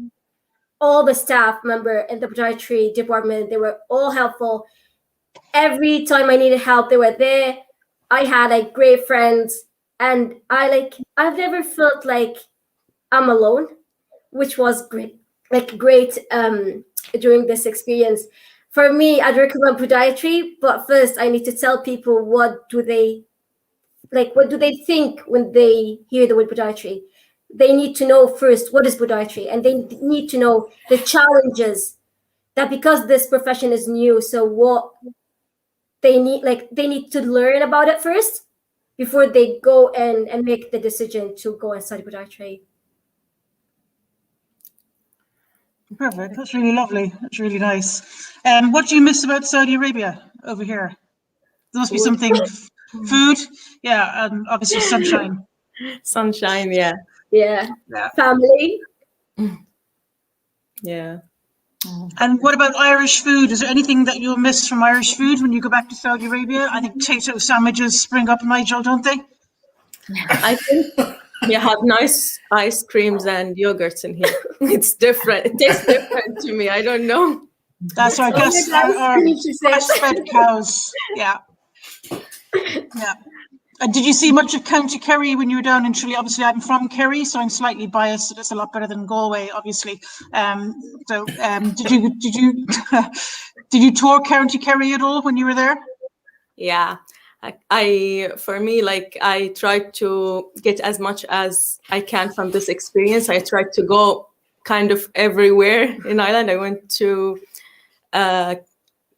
all the staff member in the podiatry department. They were all helpful. Every time I needed help, they were there. I had like great friends, and I've never felt like I'm alone, which was great. Like great during this experience. For me, I'd recommend podiatry, but first I need to tell people what do they think when they hear the word podiatry. They need to know first what is podiatry, and they need to know the challenges that because this profession is new, so what they need to learn about it first before they go and make the decision to go and study podiatry. Perfect. That's really lovely. That's really nice. What do you miss about Saudi Arabia over here? There must be something. Food, yeah, and obviously sunshine. Sunshine, yeah. Yeah. Family. Yeah. And what about Irish food? Is there anything that you'll miss from Irish food when you go back to Saudi Arabia? I think potato sandwiches spring up, Nigel, don't they? I think we have nice ice creams and yogurts in here. It's different. It tastes different to me. I don't know. That's our guess. Our grass-fed cows. Yeah. Yeah. Did you see much of County Kerry when you were down in Tralee? Obviously, I'm from Kerry, so I'm slightly biased. It's a lot better than Galway, obviously. Did you tour County Kerry at all when you were there? Yeah. For me, like I tried to get as much as I can from this experience. I tried to go kind of everywhere in Ireland. I went to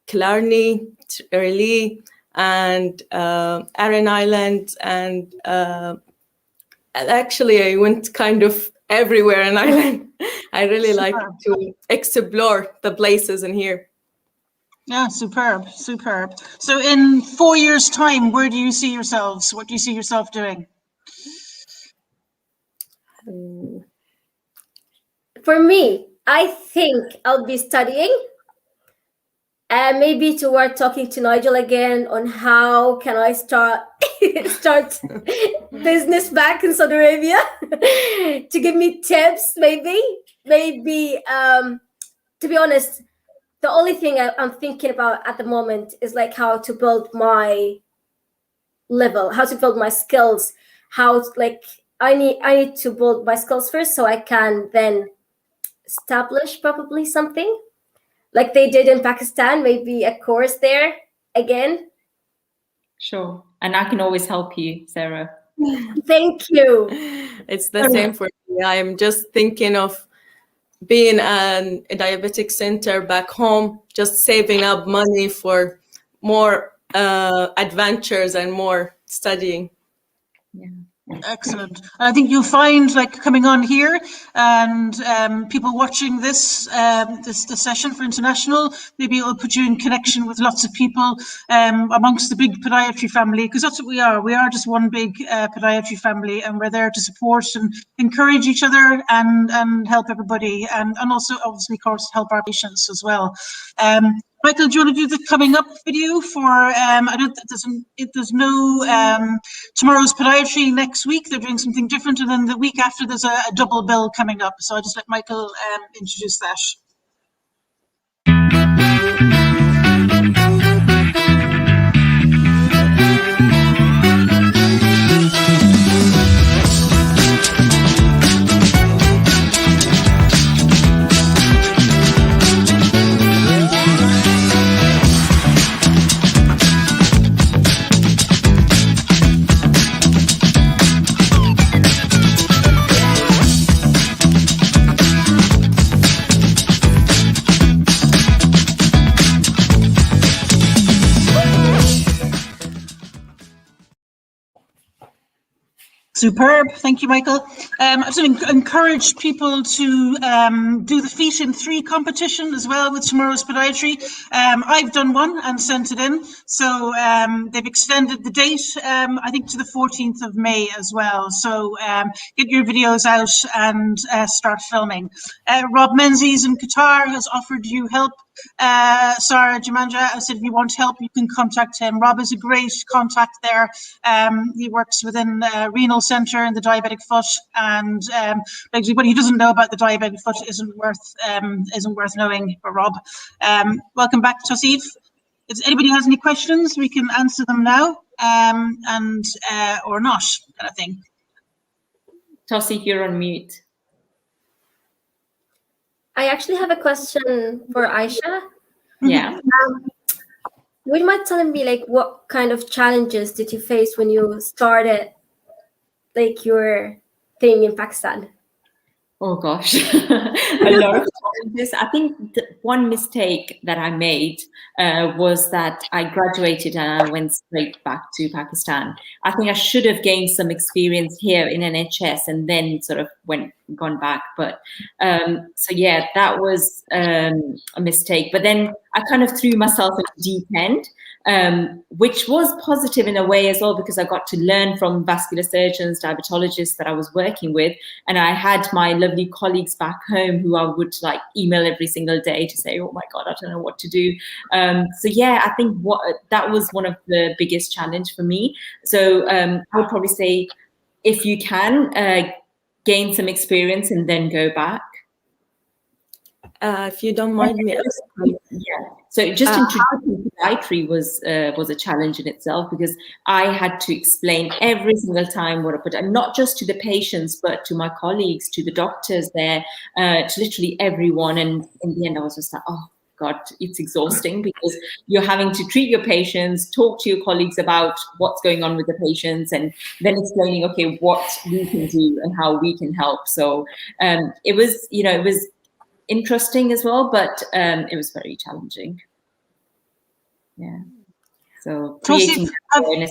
Killarney, Reilly, and Aran Island, and actually I went kind of everywhere in Ireland. I really like to explore the places in here. Yeah, superb. So in 4 years' time, where do you see yourselves? What do you see yourself doing? For me, I think I'll be studying. Maybe toward talking to Nigel again on how can I start business back in Saudi Arabia to give me tips, maybe. To be honest, the only thing I'm thinking about at the moment is like how to build my level, how to build my skills, I need to build my skills first so I can then establish probably something. Like they did in Pakistan, maybe a course there again. Sure. And I can always help you, Sarah. Thank you. It's the same for me. I'm just thinking of being a diabetic center back home, just saving up money for more adventures and more studying. Yeah. Excellent. And I think you'll find, like, coming on here and people watching this this session for International, maybe it'll put you in connection with lots of people amongst the big podiatry family, because that's what we are. We are just one big podiatry family, and we're there to support and encourage each other and help everybody, and also obviously, of course, help our patients as well. Michael, do you want to do the coming up video for, I don't, there's no, tomorrow's podiatry next week, they're doing something different, and then the week after there's a double bill coming up. So I'll just let Michael introduce that. Superb. Thank you, Michael. I just encourage people to do the Feet in 3 competition as well with Tomorrow's Podiatry. I've done one and sent it in. So they've extended the date, I think, to the 14th of May as well. So get your videos out and start filming. Rob Menzies in Qatar has offered you help. Sarah Jamanja said if you want help, you can contact him. Rob is a great contact there. He works within renal centre in the diabetic foot, and basically what he doesn't know about the diabetic foot isn't worth knowing for Rob. Welcome back, Tosif. If anybody has any questions, we can answer them now, and or not, kind of thing. Tosif, you're on mute. I actually have a question for Aisha. Yeah. Would you mind telling me, like, what kind of challenges did you face when you started, like, your thing in Pakistan? Oh gosh, a lot of challenges. I think the one mistake that I made was that I graduated and I went straight back to Pakistan. I think I should have gained some experience here in NHS and then sort of gone back. But so yeah, that was a mistake. But then I kind of threw myself into deep end, which was positive in a way as well, because I got to learn from vascular surgeons, diabetologists that I was working with. And I had my lovely colleagues back home who I would like email every single day to say, oh my God, I don't know what to do. So yeah, I think that was one of the biggest challenge for me. So I would probably say, if you can, gain some experience and then go back. If you don't mind me asking. Yeah. So just introducing podiatry was a challenge in itself, because I had to explain every single time what I put, and not just to the patients, but to my colleagues, to the doctors there, to literally everyone. And in the end, I was just like, oh God, it's exhausting, because you're having to treat your patients, talk to your colleagues about what's going on with the patients, and then explaining, okay, what we can do and how we can help. So it was interesting as well, but it was very challenging. Yeah. So creating awareness.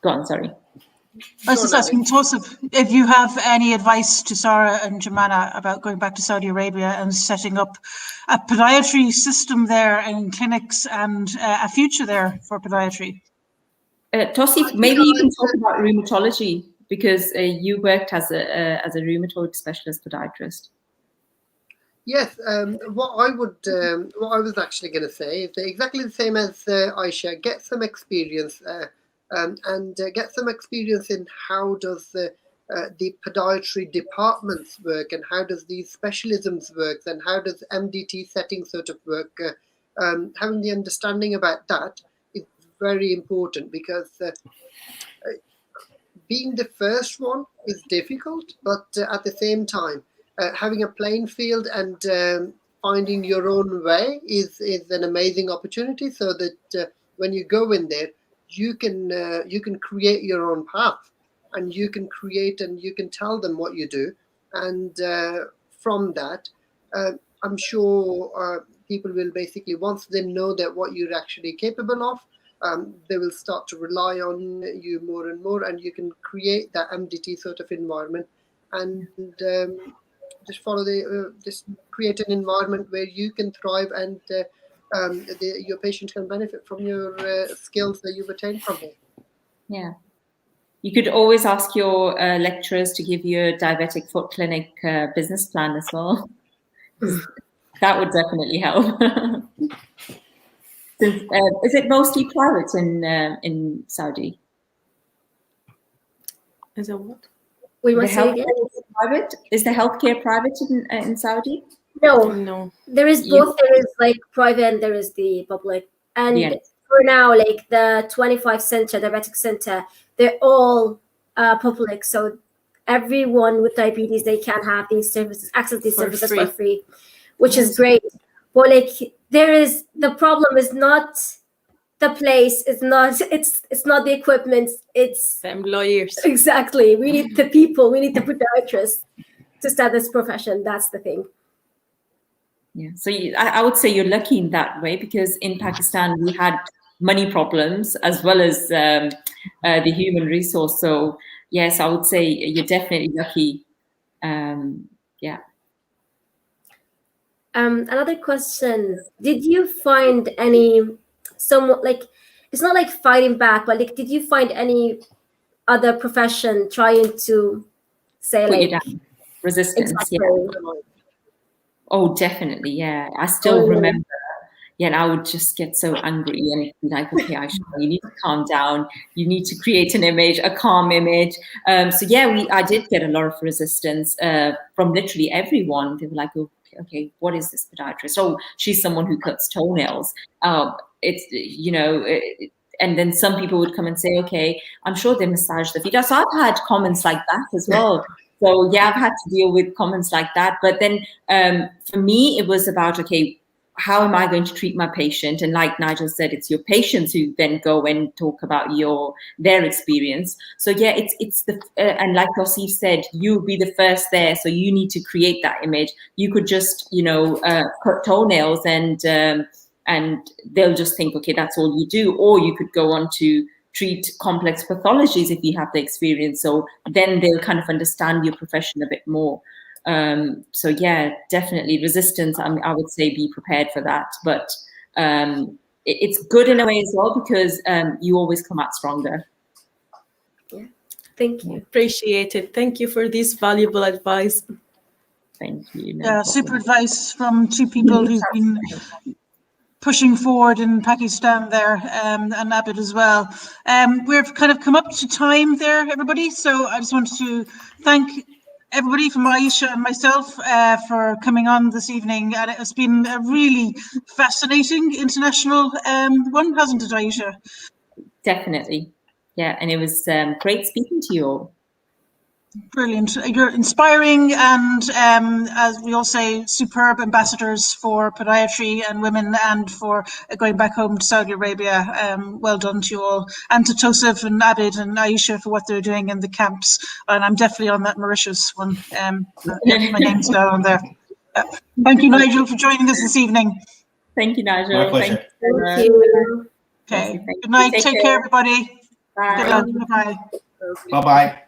Go on, sorry. I was just asking Tosif if you have any advice to Sarah and Jemana about going back to Saudi Arabia and setting up a podiatry system there and clinics and a future there for podiatry. Tosif, maybe you can talk about rheumatology, because you worked as a rheumatoid specialist podiatrist. Yes, what I was actually going to say is exactly the same as Aisha. Get some experience and get some experience in how does the podiatry departments work, and how does these specialisms work, and how does MDT setting sort of work. Having the understanding about that is very important, because being the first one is difficult, but at the same time, having a playing field and finding your own way is an amazing opportunity, so that when you go in there, you can create your own path, and you can create and you can tell them what you do. And from that, I'm sure people will basically, once they know that what you're actually capable of, they will start to rely on you more and more, and you can create that MDT sort of environment, and just follow just create an environment where you can thrive, and your patient can benefit from your skills that you've attained from here. Yeah. You could always ask your lecturers to give you a diabetic foot clinic business plan as well. That would definitely help. Is it mostly private in Saudi? Is it what? We must say again? Private? Is the healthcare private in Saudi? No. There is both. There is like private and there is the public. And for now, like the 25 center, diabetic center, they're all public. So everyone with diabetes, they can have these services, access these services for free, which is great. But like the problem is not the place, it's not the equipment, it's the employers. Exactly. We need the people, we need the podiatrists to start this profession. That's the thing. Yeah. So I would say you're lucky in that way, because in Pakistan we had money problems as well as the human resource. So yes, I would say you're definitely lucky. Yeah. Another question: did you find any somewhat like, it's not like fighting back, but like, did you find any other profession trying to say Put like you down. Resistance? exactly. Yeah. Oh, definitely. Yeah, I still remember. Yeah, and I would just get so angry and be like, okay, Aisha, you need to calm down. You need to create an image, a calm image. So yeah, I did get a lot of resistance from literally everyone. They were like, okay, what is this podiatrist? Oh, she's someone who cuts toenails. It's, you know, and then some people would come and say, okay, I'm sure they massage the feet. So I've had comments like that as well. So yeah, I've had to deal with comments like that. But then for me, it was about, okay, how am I going to treat my patient? And like Nigel said, it's your patients who then go and talk about their experience. So yeah, it's the and like Yosif said, you'll be the first there, so you need to create that image. You could just cut toenails and they'll just think, okay, that's all you do. Or you could go on to treat complex pathologies if you have the experience. So then they'll kind of understand your profession a bit more. So yeah, definitely resistance. I would say be prepared for that, but it's good in a way as well, because you always come out stronger. Yeah, thank you. Appreciate it. Thank you for this valuable advice. Thank you. Yeah, super advice from two people who've been pushing forward in Pakistan there, and Abid as well. We've kind of come up to time there, everybody. So I just wanted to thank everybody from Aisha and myself for coming on this evening. And it's been a really fascinating international one, hasn't it, Aisha? Definitely. Yeah, and it was great speaking to you all. Brilliant. You're inspiring and, as we all say, superb ambassadors for podiatry and women, and for going back home to Saudi Arabia. Well done to you all. And to Tosef and Abid and Aisha for what they're doing in the camps. And I'm definitely on that Mauritius one. My name's down there. Thank you, Nigel, for joining us this evening. Thank you, Nigel. My pleasure. Thank you. Okay. Good night. Take care, everybody. Bye. Good luck. Bye-bye. Bye-bye.